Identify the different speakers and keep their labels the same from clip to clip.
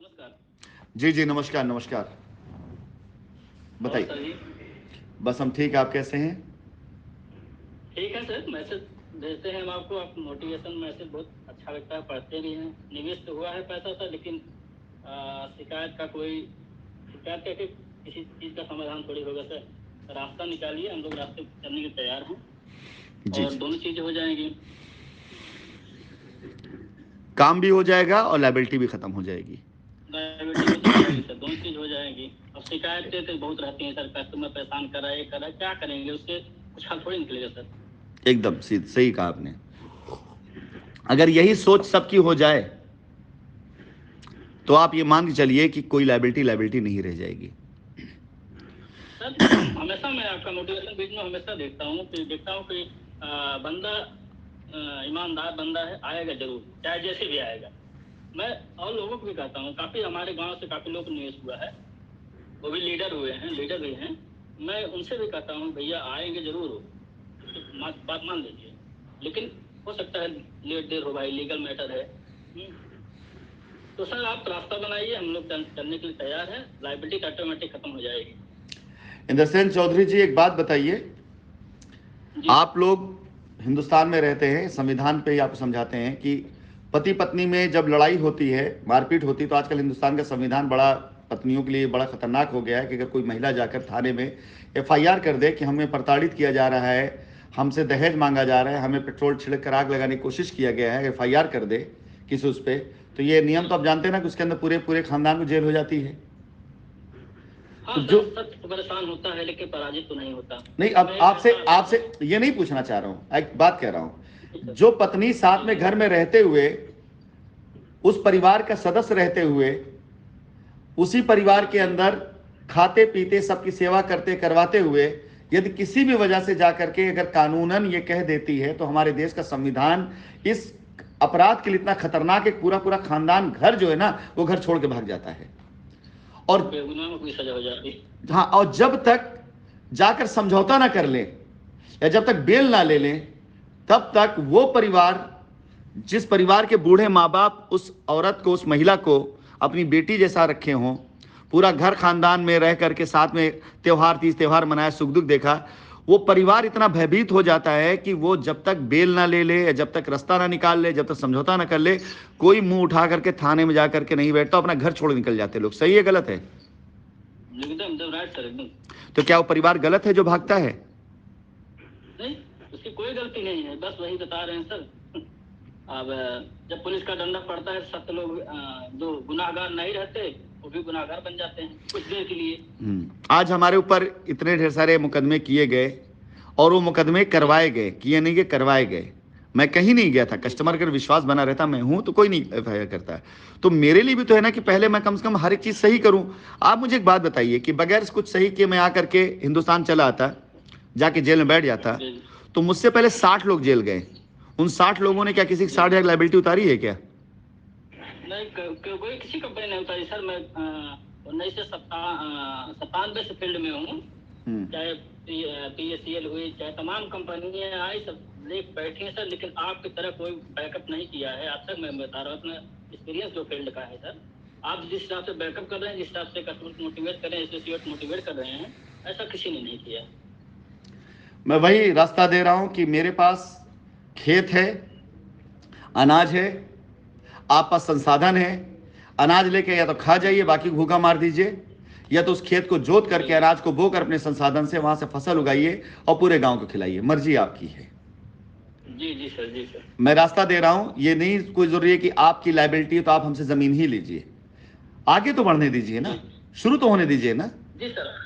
Speaker 1: नमस्कार।
Speaker 2: जी जी, नमस्कार नमस्कार।
Speaker 1: और
Speaker 2: बताइए।
Speaker 1: सर जी।
Speaker 2: बस हम ठीक, आप कैसे हैं?
Speaker 1: ठीक है सर, मैसेज भेजते हैं हम आपको। आप मोटिवेशन मैसेज बहुत अच्छा लगता है, पढ़ते भी हैं। निवेश तो हुआ है पैसा सर, लेकिन शिकायत का कोई शिकायत करके किसी चीज़ का समाधान थोड़ी होगा सर। रास्ता निकालिए, हम लोग रास्ते करने के तैयार हैं
Speaker 2: जी
Speaker 1: और
Speaker 2: जी,
Speaker 1: दोनों चीज़ें हो जाएंगी।
Speaker 2: काम भी हो जाएगा और लाइबिलिटी भी खत्म हो जाएगी।
Speaker 1: लायबिलिटी भी हो जाएगी सर, दोनों चीज़ हो जाएगी। अब शिकायतें तो बहुत रहती हैं सर, कस्टमर परेशान कर रहा है, ये कर रहा है, क्या करेंगे? उससे कुछ हल थोड़ी निकलेगा सर।
Speaker 2: एकदम सही कहा आपने। अगर यही सोच सबकी हो जाए तो आप ये मान के चलिए कि कोई लाइबिलिटी लाइबिलिटी नहीं रह जाएगी।
Speaker 1: सर हमेशा मैं आपका मोटिवेशन वीडियो हमेशा देखता हूँ कि बंदा ईमानदार बंदा है, आएगा जरूर, चाहे जैसे भी आएगा। मैं और लोगों को भी कहता हूँ, काफी हमारे गांव से काफी लोग निवेश हुआ है, वो भी लीडर भी हैं। मैं उनसे भी कहता हूँ भैया आएंगे जरूर हो, बात मान लीजिए। लेकिन हो सकता है लेट देर हो भाई, लीगल मैटर है। तो सर आप रास्ता बनाइए, हम लोग चलने के लिए तैयार हैं। लाइबिलिटी ऑटोमेटिक खत्म हो जाएगी।
Speaker 2: इन द सेंस चौधरी जी, एक बात बताइए।
Speaker 1: जी
Speaker 2: आप लोग हिंदुस्तान में रहते हैं, संविधान पे ही आप समझाते हैं कि पति पत्नी में जब लड़ाई होती है, मारपीट होती है, तो आजकल हिंदुस्तान का संविधान बड़ा पत्नियों के लिए बड़ा खतरनाक हो गया है कि अगर कोई महिला जाकर थाने में एफआईआर कर दे कि हमें प्रताड़ित किया जा रहा है, हमसे दहेज मांगा जा रहा है, हमें पेट्रोल छिड़क कर आग लगाने की कोशिश किया गया है, एफआईआर कर दे किसी उस पर, तो ये नियम तो आप जानते हैं ना कि उसके अंदर पूरे पूरे खानदान को जेल हो जाती है।
Speaker 1: हाँ
Speaker 2: तो
Speaker 1: सर,
Speaker 2: जो
Speaker 1: सत्य तो परेशान होता है लेकिन पराजित तो नहीं होता।
Speaker 2: नहीं,
Speaker 1: तो
Speaker 2: अब
Speaker 1: मैं
Speaker 2: आपसे
Speaker 1: कहता
Speaker 2: आपसे ये नहीं पूछना चाह रहा हूं, एक बात कह रहा
Speaker 1: जी
Speaker 2: हूं।
Speaker 1: सर।
Speaker 2: जो पत्नी साथ
Speaker 1: जी
Speaker 2: में
Speaker 1: जी
Speaker 2: घर में रहते हुए, उस परिवार का सदस्य रहते हुए, उसी परिवार
Speaker 1: जी
Speaker 2: के
Speaker 1: जी
Speaker 2: अंदर खाते पीते सबकी सेवा करते करवाते हुए यदि किसी भी वजह से जाकर के अगर कानूनन ये कह देती है, तो हमारे देश का संविधान इस अपराध के लिए इतना खतरनाक है, पूरा पूरा खानदान, घर जो है ना, वो घर छोड़ के भाग जाता है। और
Speaker 1: बेगुनाह को भी सजा हो जाती।
Speaker 2: हाँ, और जब तक जाकर समझौता ना कर लें या जब तक बेल ना ले लें, तब तक वो परिवार, जिस परिवार के बूढ़े माँ बाप उस औरत को, उस महिला को अपनी बेटी जैसा रखे हों, पूरा घर खानदान में रह करके साथ में त्यौहार, तीज त्यौहार मनाया, सुख दुख देखा, वो परिवार इतना भयभीत हो जाता है कि वो जब तक बेल ना ले ले या जब तक रास्ता ना निकाल ले, जब तक समझौता ना कर ले, कोई मुंह उठा करके थाने में जा करके नहीं बैठता, अपना घर छोड़ निकल जाते लोग। सही है गलत है?
Speaker 1: एकदम एकदम राइट सर, एकदम।
Speaker 2: तो क्या वो परिवार गलत है जो भागता है?
Speaker 1: नहीं, उसकी कोई गलती नहीं है, बस वही बता रहे हैं सर। अब जब पुलिस का डंडा पड़ता है, सब लोग जो गुनाहगार नहीं रहते वो भी गुनाहगार बन जाते हैं कुछ देर के लिए।
Speaker 2: आज हमारे ऊपर इतने ढेर सारे मुकदमे किए गए और वो मुकदमे
Speaker 1: जी
Speaker 2: करवाए गए, किए नहीं गए, करवाए गए। मैं कहीं नहीं गया था,
Speaker 1: जी
Speaker 2: कस्टमर
Speaker 1: जी
Speaker 2: अगर विश्वास बना रहता, मैं हूं तो कोई नहीं एफआईआर करता है। तो मेरे लिए भी तो है ना कि पहले मैं कम से कम हर एक चीज सही करूं। आप मुझे एक बात बताइए कि बगैर कुछ सही किए मैं आकर के हिंदुस्तान चला आता, जाके जेल में बैठ जाता,
Speaker 1: जी
Speaker 2: तो मुझसे पहले 60 लोग जेल गए। उन 60 लोगों ने क्या किसी की
Speaker 1: जी।
Speaker 2: 60,000 लाइबिलिटी उतारी है क्या?
Speaker 1: नहीं, कोई किसी कंपनी नहीं उतारी सर। मैं 1997 से फील्ड में हूँ।
Speaker 2: हम्म।
Speaker 1: चाहे PACL हुई, चाहे तमाम कंपनियां आई, सब लेके बैठी हैं सर, लेकिन आपकी तरह कोई बैकअप नहीं किया है आज तक। मैं बता रहा हूँ अपना एक्सपीरियंस जो फील्ड का है सर। आप जिस हिसाब से बैकअप कर रहे हैं, जिस हिसाब से कस्टमर को मोटिवेट कर रहे हैं, एसोसिएट मोटिवेट कर रहे हैं, ऐसा किसी ने नहीं किया।
Speaker 2: मैं वही रास्ता दे रहा हूं कि मेरे पास खेत है, अनाज है, आप पास संसाधन है। अनाज लेके या तो खा जाइए, बाकी भूखा मार दीजिए, या तो उस खेत को जोत करके
Speaker 1: जी
Speaker 2: अनाज को बो कर अपने संसाधन से वहां से फसल उगाइए और पूरे गांव को खिलाइए। मर्जी आपकी है।
Speaker 1: जी जी सर, जी सर।
Speaker 2: मैं रास्ता दे रहा हूं, ये नहीं कोई जरूरी है कि आपकी लाइबिलिटी है तो आप हमसे जमीन ही लीजिए। आगे तो बढ़ने दीजिए
Speaker 1: जी
Speaker 2: ना, शुरू तो होने दीजिए ना।
Speaker 1: जी सर।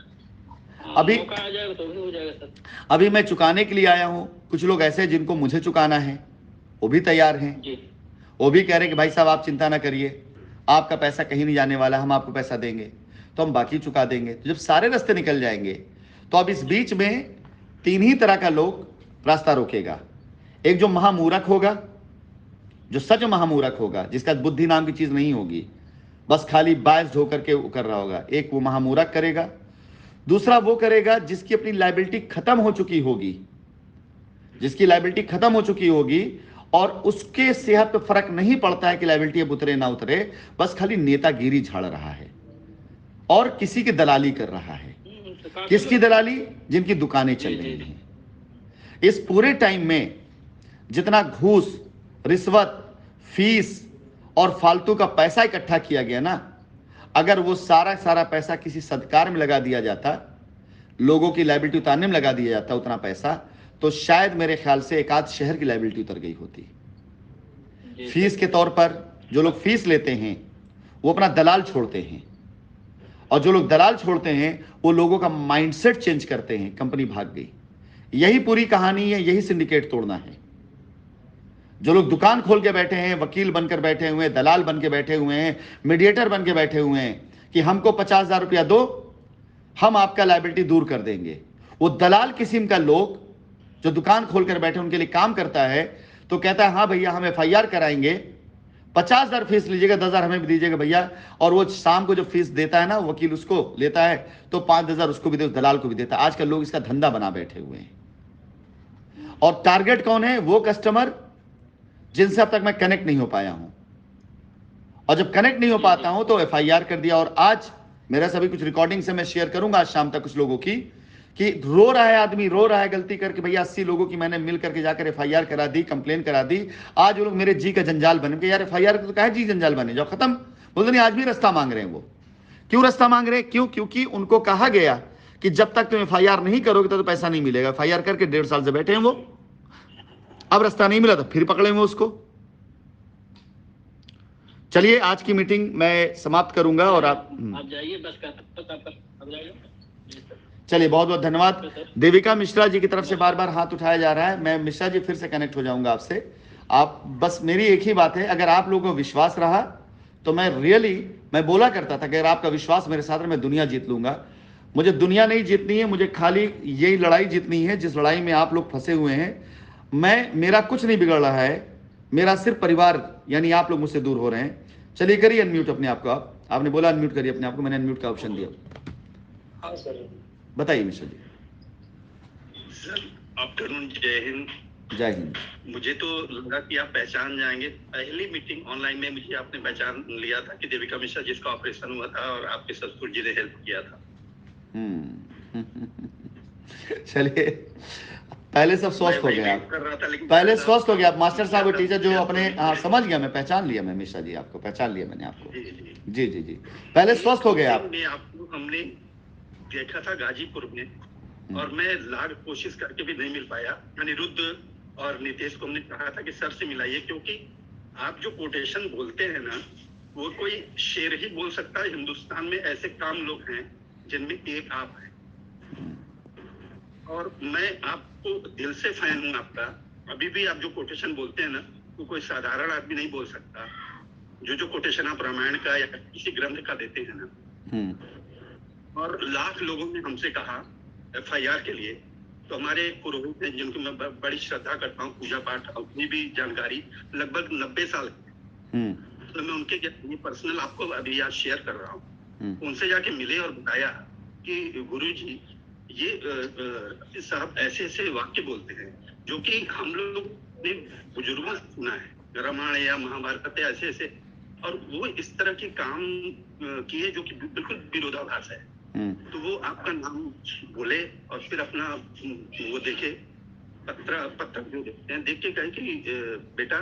Speaker 1: हाँ,
Speaker 2: अभी
Speaker 1: मौका आ जाएगा तो भी हो जाएगा सर।
Speaker 2: अभी मैं चुकाने के लिए आया हूं। कुछ लोग ऐसे हैं जिनको मुझे चुकाना है, वो भी तैयार हैं।
Speaker 1: जी
Speaker 2: वो भी कह रहे हैं कि भाई साहब आप चिंता ना करिए, आपका पैसा कहीं नहीं जाने वाला, हम आपको पैसा देंगे, तो हम बाकी चुका देंगे। तो जब सारे रास्ते निकल जाएंगे, तो अब इस बीच में तीन ही तरह का लोग रास्ता रोकेगा। एक जो महामूर्ख होगा, जो सच महामूर्ख होगा, जिसका बुद्धि नाम की चीज नहीं होगी, बस खाली बायस होकर के वो कर रहा होगा, एक वो महामूर्ख करेगा। दूसरा वो करेगा जिसकी अपनी लाइबिलिटी खत्म हो चुकी होगी, जिसकी लाइबिलिटी खत्म हो चुकी होगी और उसके सेहत पे फर्क नहीं पड़ता है कि लायबिलिटी अब उतरे ना उतरे, बस खाली नेतागिरी झाड़ रहा है और किसी की दलाली कर रहा है।
Speaker 1: तो काफी
Speaker 2: किसकी
Speaker 1: लोग
Speaker 2: दलाली? जिनकी दुकानें चल
Speaker 1: जी
Speaker 2: रही
Speaker 1: जी
Speaker 2: हैं। इस पूरे टाइम में जितना घूस, रिश्वत, फीस और फालतू का पैसा इकट्ठा किया गया ना, अगर वो सारा पैसा किसी सदकार में लगा दिया जाता, लोगों की लायबिलिटी उतारने में लगा दिया जाता उतना पैसा, तो शायद मेरे ख्याल से एक आध शहर की लायबिलिटी उतर गई होती।
Speaker 1: जी सर।
Speaker 2: फीस के तौर पर जो लोग फीस लेते हैं वो अपना दलाल छोड़ते हैं, और जो लोग दलाल छोड़ते हैं वो लोगों का माइंडसेट चेंज करते हैं, कंपनी भाग गई। यही पूरी कहानी है, यही सिंडिकेट तोड़ना है। जो लोग दुकान खोल के बैठे हैं, वकील बनकर बैठे हुए हैं, दलाल बन के बैठे हुए हैं, मीडिएटर बन के बैठे हुए हैं कि हमको 50,000 रुपया दो, हम आपका लायबिलिटी दूर कर देंगे। वो दलाल किस्म का लोग जो दुकान खोलकर बैठे उनके लिए काम करता है, तो कहता है हाँ भैया हम FIR कराएंगे, 50,000 फीस लीजिएगा, 10,000 हमें भी दीजिएगा भैया। और वो शाम को जो फीस देता है ना, वकील उसको लेता है तो 5,000 उसको भी दे, उस दलाल को भी देता है। आजकल लोग इसका धंधा बना बैठे हुए हैं। और टारगेट कौन है? वो कस्टमर जिनसे अब तक मैं कनेक्ट नहीं हो पाया हूं, और जब कनेक्ट नहीं हो पाता हूं तो FIR कर दिया। और आज मेरा सभी कुछ रिकॉर्डिंग से मैं शेयर करूंगा आज शाम तक कुछ लोगों की, कि रो रहा है आदमी, रो रहा है गलती करके, भैया 80 लोगों की मैंने मिल करके जाकर FIR करा दी, कंप्लेन करा दी। आज वो लोग मेरे जी का जंजाल बने कि यार FIR तो कहा जी जंजाल बने जाओ, खत्म। बोलते नहीं, आज भी रास्ता मांग रहे हैं। वो क्यों रास्ता मांग रहे हैं? क्यों? क्योंकि उनको कहा गया कि जब तक तुम FIR नहीं करोगे तो पैसा नहीं मिलेगा। FIR करके 1.5 साल से बैठे हैं वो, अब रास्ता नहीं मिला तो फिर पकड़ेंगे उसको। चलिए आज की मीटिंग मैं समाप्त करूंगा और आप
Speaker 1: जाइए, बस आपका अब जाइए। जी सर।
Speaker 2: चलिए, बहुत बहुत धन्यवाद।
Speaker 1: Okay sir.
Speaker 2: देविका मिश्रा जी की तरफ से बार बार हाथ उठाया जा रहा है। मैं मिश्रा जी फिर से कनेक्ट हो जाऊंगा आपसे। आप बस, मेरी एक ही बात है, अगर आप लोगों को विश्वास रहा तो मैं मैं बोला करता था कि अगर आपका विश्वास मेरे साथ है मैं दुनिया जीत लूंगा। मुझे दुनिया नहीं जीतनी है, मुझे खाली यही लड़ाई जीतनी है जिस लड़ाई में आप लोग फंसे हुए हैं। मेरा कुछ नहीं बिगड़ रहा है, मेरा सिर्फ परिवार यानी आप लोग मुझसे दूर हो रहे हैं। चलिए करिए अनम्यूट अपने आप को। आपने बोला अनम्यूट करिए अपने आप को, मैंने अनम्यूट का ऑप्शन दिया।
Speaker 1: हाँ सर।
Speaker 2: बताइए मिश्रा जी।
Speaker 3: सर आफ्टरनून, जय हिंद।
Speaker 2: जय हिंद।
Speaker 3: मुझे तो लगा कि आप पहचान जाएंगे। पहली मीटिंग ऑनलाइन में मुझे आपने पहचान लिया था कि देविका मिश्रा जिसका ऑपरेशन हुआ था और आपके ससुर जी ने हेल्प किया था।
Speaker 2: चलिए, पहले सब स्वस्थ हो गया आप,
Speaker 3: कर रहा था, लेकिन
Speaker 2: पहले स्वस्थ हो गया आप। मास्टर साहब और टीचर जो अपने, हाँ समझ गया मैं, पहचान लिया मैं मिश्रा जी, आपको पहचान लिया मैंने आपको।
Speaker 3: जी जी
Speaker 2: जी जी जी, पहले स्वस्थ हो गए आप।
Speaker 3: आपको हमने देखा था गाजीपुर में, और मैं लाख कोशिश करके भी नहीं मिल पाया। अनिरुद्ध और नितेश को हमने कहा था कि सर से मिलाइए, क्योंकि आप जो कोटेशन बोलते हैं ना, वो कोई शेर ही बोल सकता है। हिंदुस्तान में ऐसे काम लोग हैं जिनमें एक आप हैं, और मैं आपको दिल से फैन हूं आपका। अभी भी आप जो कोटेशन बोलते हैं ना, वो कोई साधारण आदमी नहीं बोल सकता। जो कोटेशन आप रामायण का या किसी ग्रंथ का देते हैं ना, और लाख लोगों ने हमसे कहा FIR के लिए, तो हमारे पुरोहित हैं जिनको मैं बड़ी श्रद्धा करता हूँ, पूजा पाठ अपनी भी जानकारी लगभग 90 साल है, तो मैं उनके ये पर्सनल आपको अभी आज शेयर कर रहा हूँ। उनसे जाके मिले और बताया कि गुरु जी ये साहब ऐसे ऐसे वाक्य बोलते हैं जो कि हम लोग ने बुजुर्गों से सुना है, रामायण या महाभारत ऐसे ऐसे, और वो इस तरह के काम किए जो कि बिल्कुल विरोधाभास है। तो वो आपका नाम बोले और फिर अपना वो देखे, पत्र जो देखते हैं, देख के कहे कि बेटा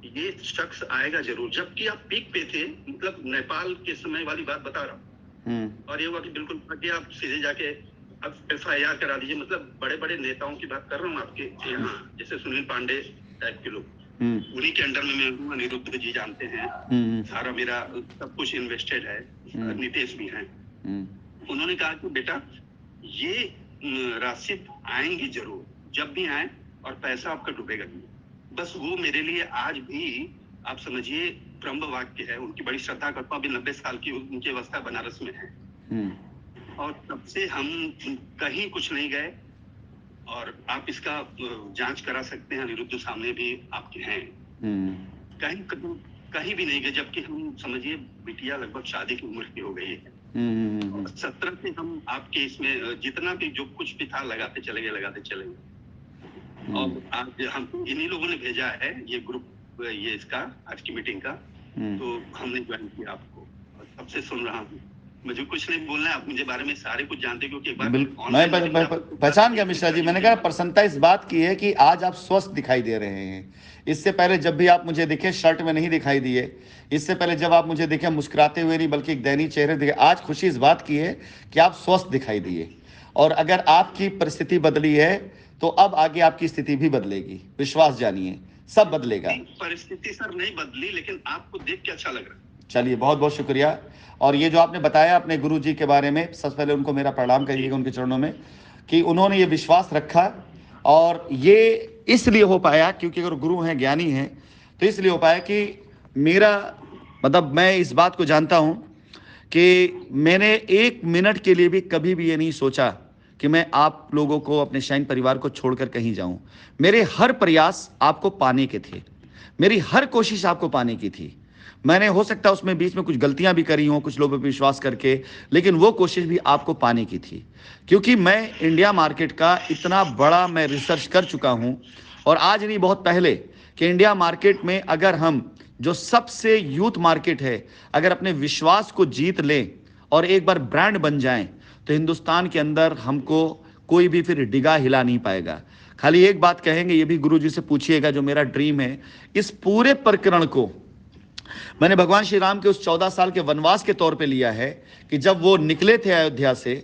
Speaker 3: ये शख्स आएगा जरूर। जबकि आप पीक पे थे, मतलब नेपाल के समय वाली बात बता रहा हूँ। और ये हुआ कि बिल्कुल आप सीधे जाके अब FIR करा दीजिए। मतलब बड़े बड़े नेताओं की बात कर रहा हूँ आपके यहाँ, जैसे सुनील पांडे टाइप के लोग, उन्हीं के अंडर में मैं हूँ। अनिरुद्ध जी जानते हैं, सारा मेरा सब कुछ इन्वेस्टेड है, नितेश भी हैं। उन्होंने कहा कि बेटा ये राशिद आएंगे जरूर, जब भी आए, और पैसा आपका डूबेगा नहीं। बस वो मेरे लिए आज भी आप समझिए ब्रह्म वाक्य है। उनकी बड़ी श्रद्धा करता हूँ। अभी 90 साल की उनकी अवस्था बनारस में है, और तब से हम कहीं कुछ नहीं गए। और आप इसका जांच करा सकते हैं, अनिरुद्ध सामने भी आपके हैं। कहीं भी नहीं गए, जबकि हम समझिए बिटिया लगभग शादी की उम्र की हो गई है। 17 से हम आपके इसमें जितना भी जो कुछ भी था लगाते चले गए। और आज हम इन्हीं लोगों ने भेजा है ये ग्रुप, ये इसका आज की मीटिंग का, तो हमने ज्वाइन किया आपको और सबसे सुन रहा हूँ। मुझे कुछ नहीं बोलना है, आप मुझे बारे में सारे कुछ जानते, क्योंकि एक बार
Speaker 2: मैं पहचान गया मिश्रा जी। मैंने कहा प्रसन्नता इस बात की है कि आज आप स्वस्थ दिखाई दे रहे हैं। इससे पहले जब भी आप मुझे दिखे शर्ट में नहीं दिखाई दिए, इससे पहले जब आप मुझे देखे मुस्कुराते हुए नहीं बल्कि एक दयनीय चेहरे दिखे। आज खुशी इस बात की है कि आप स्वस्थ दिखाई दिए, और अगर आपकी परिस्थिति बदली है तो अब आगे आपकी स्थिति भी बदलेगी। विश्वास जानिए, सब बदलेगा।
Speaker 3: परिस्थिति सर नहीं बदली, लेकिन आपको देख के अच्छा लग रहा है।
Speaker 2: चलिए, बहुत बहुत शुक्रिया। और ये जो आपने बताया अपने गुरु जी के बारे में, सबसे पहले उनको मेरा प्रणाम करिएगा उनके चरणों में, कि उन्होंने ये विश्वास रखा। और ये इसलिए हो पाया क्योंकि अगर गुरु हैं, ज्ञानी हैं, तो इसलिए हो पाया कि मेरा मतलब मैं इस बात को जानता हूँ कि मैंने 1 मिनट के लिए भी कभी भी ये नहीं सोचा कि मैं आप लोगों को, अपने शाइन परिवार को छोड़कर कहीं जाऊं। मेरे हर प्रयास आपको पाने के थे, मेरी हर कोशिश आपको पाने की थी। मैंने हो सकता है उसमें बीच में कुछ गलतियां भी करी हों कुछ लोगों पर विश्वास करके, लेकिन वो कोशिश भी आपको पाने की थी। क्योंकि मैं इंडिया मार्केट का इतना बड़ा मैं रिसर्च कर चुका हूं, और आज नहीं बहुत पहले, कि इंडिया मार्केट में अगर हम जो सबसे यूथ मार्केट है, अगर अपने विश्वास को जीत लें और एक बार ब्रांड बन जाएं, तो हिंदुस्तान के अंदर हमको कोई भी फिर डिगा हिला नहीं पाएगा। खाली एक बात कहेंगे, ये भी गुरु जी से पूछिएगा, जो मेरा ड्रीम है, इस पूरे प्रकरण को मैंने भगवान श्री राम के उस 14 साल के वनवास के तौर पे लिया है, कि जब वो निकले थे अयोध्या से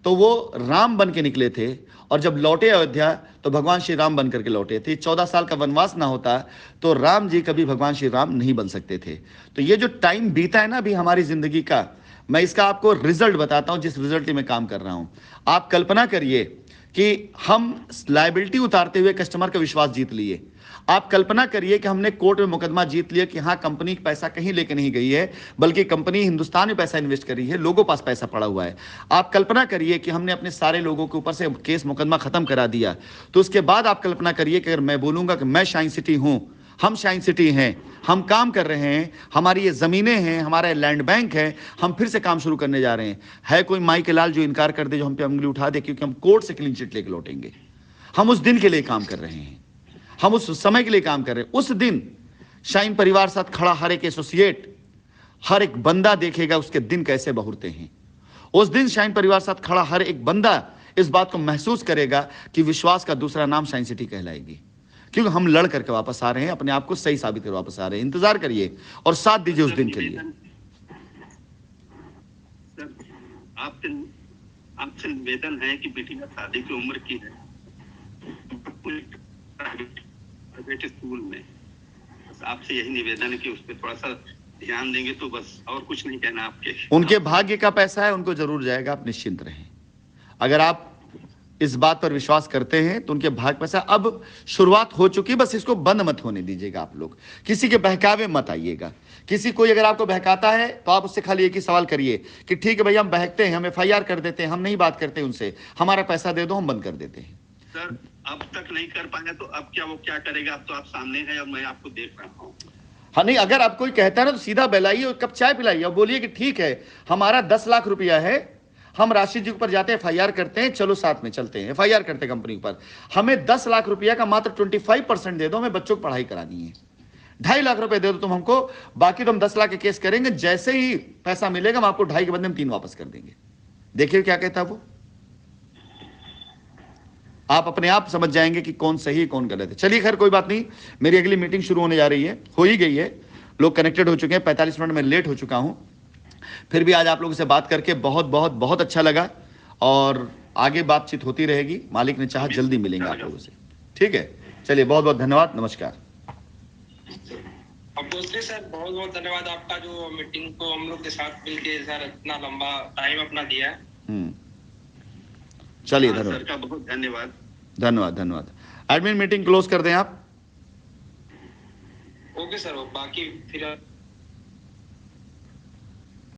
Speaker 2: तो वो राम बन के निकले थे, और जब लौटे अयोध्या तो भगवान श्री राम बन करके लौटे थे। 14 साल का वनवास ना होता तो राम जी कभी भगवान श्री राम नहीं बन सकते थे। तो ये जो टाइम बीता है ना अभी हमारी जिंदगी का, मैं इसका आपको रिजल्ट बताता हूं, जिस रिजल्ट में काम कर रहा हूं। आप कल्पना करिए कि हम लायबिलिटी उतारते हुए कस्टमर का विश्वास जीत लिए। आप कल्पना करिए कि हमने कोर्ट में मुकदमा जीत लिया कि हाँ, कंपनी पैसा कहीं लेके नहीं गई है, बल्कि कंपनी हिंदुस्तान में पैसा इन्वेस्ट कर रही है, लोगों पास पैसा पड़ा हुआ है। आप कल्पना करिए कि हमने अपने सारे लोगों के ऊपर से केस मुकदमा खत्म करा दिया। तो उसके बाद आप कल्पना करिए कि अगर मैं बोलूंगा कि मैं शाइन सिटी हूं, हम शाइन सिटी हैं, हम काम कर रहे हैं, हमारी ये ज़मीनें हैं, हमारा लैंड बैंक है, हम फिर से काम शुरू करने जा रहे हैं, है कोई माई के लाल जो इनकार कर दे, जो हम पे उंगली उठा दे, क्योंकि हम कोर्ट से क्लीन चिट लेके लौटेंगे। हम उस दिन के लिए काम कर रहे हैं, हम उस समय के लिए काम कर रहे हैं। उस दिन शाइन परिवार साथ खड़ा हर एक एसोसिएट, हर एक बंदा देखेगा उसके दिन कैसे बहुरते हैं। उस दिन शाइन परिवार साथ खड़ा हर एक बंदा इस बात को महसूस करेगा कि विश्वास का दूसरा नाम शाइन सिटी कहलाएगी, क्योंकि हम लड़ करके वापस आ रहे हैं, अपने आप को सही साबित कर वापस आ रहे हैं। इंतजार करिए और साथ दीजिए उस दिन के लिए।
Speaker 3: सर, आपसे निवेदन है कि बेटी का शादी की उम्र की है, प्राइवेट स्कूल में, बस आपसे यही निवेदन है कि उस पर थोड़ा सा ध्यान देंगे तो बस, और कुछ नहीं कहना आपके।
Speaker 2: उनके भाग्य का पैसा है, उनको जरूर जाएगा, आप निश्चिंत रहें। अगर आप इस बात पर विश्वास करते हैं तो उनके भाग्य पैसा अब शुरुआत हो चुकी, बस इसको बंद मत होने दीजिएगा। आप लोग किसी के बहकावे मत आइएगा। किसी कोई अगर आपको बहकाता है तो आप उससे खाली एक ही सवाल करिए कि ठीक है भैया, हम बहकते हैं, हम FIR कर देते हैं, हम नहीं बात करते उनसे, हमारा पैसा दे दो, हम बंद कर देते हैं।
Speaker 3: सर, अब तक नहीं कर पाया तो अब क्या, वो क्या करेगा? अब तो आप सामने हैं और मैं आपको देख रहा हूँ।
Speaker 2: हाँ, नहीं, अगर आप कोई कहता है ना तो सीधा बेलाइए और कप चाय पिलाइए और बोलिए कि ठीक है, हमारा 10 लाख रुपया है, हम राशि जी ऊपर जाते हैं, FIR करते हैं, चलो साथ में चलते हैं, FIR करते हैं कंपनी पर। हमें 10 लाख रुपया का मात्र 25% दे दो, हमें बच्चों की पढ़ाई करानी है। 2.5 लाख रुपए दे दो तुम हमको, बाकी तो हम 10 लाख के केस करेंगे, जैसे ही पैसा मिलेगा हम आपको 2.5 के बदले में 3 वापस कर देंगे। देखिए क्या कहता है वो, आप अपने आप समझ जाएंगे कि कौन सही कौन गलत है। चलिए खैर, कोई बात नहीं, मेरी अगली मीटिंग शुरू होने जा रही है, हो ही गई है, लोग कनेक्टेड हो चुके हैं। 45 मिनट में लेट हो चुका हूं, फिर भी आज आप लोगों से बात करके बहुत बहुत बहुत अच्छा लगा, और आगे बातचीत होती रहेगी। मालिक ने चाहा जल्दी मिलेंगे आप लोगों से। ठीक है, चलिए, बहुत बहुत धन्यवाद, नमस्कार।
Speaker 4: अब दूसरे सर, बहुत बहुत धन्यवाद आपका, जो मीटिंग को हम लोग के साथ मिलके सर इतना लंबा टाइम अपना दिया है।
Speaker 2: चलिए, धन्यवाद
Speaker 3: सर का बहुत धन्यवाद।
Speaker 2: धन्यवाद धन्यवाद। एडमिन मीटिंग क्लोज कर दें आप।
Speaker 4: ओके सर, बाकी फिर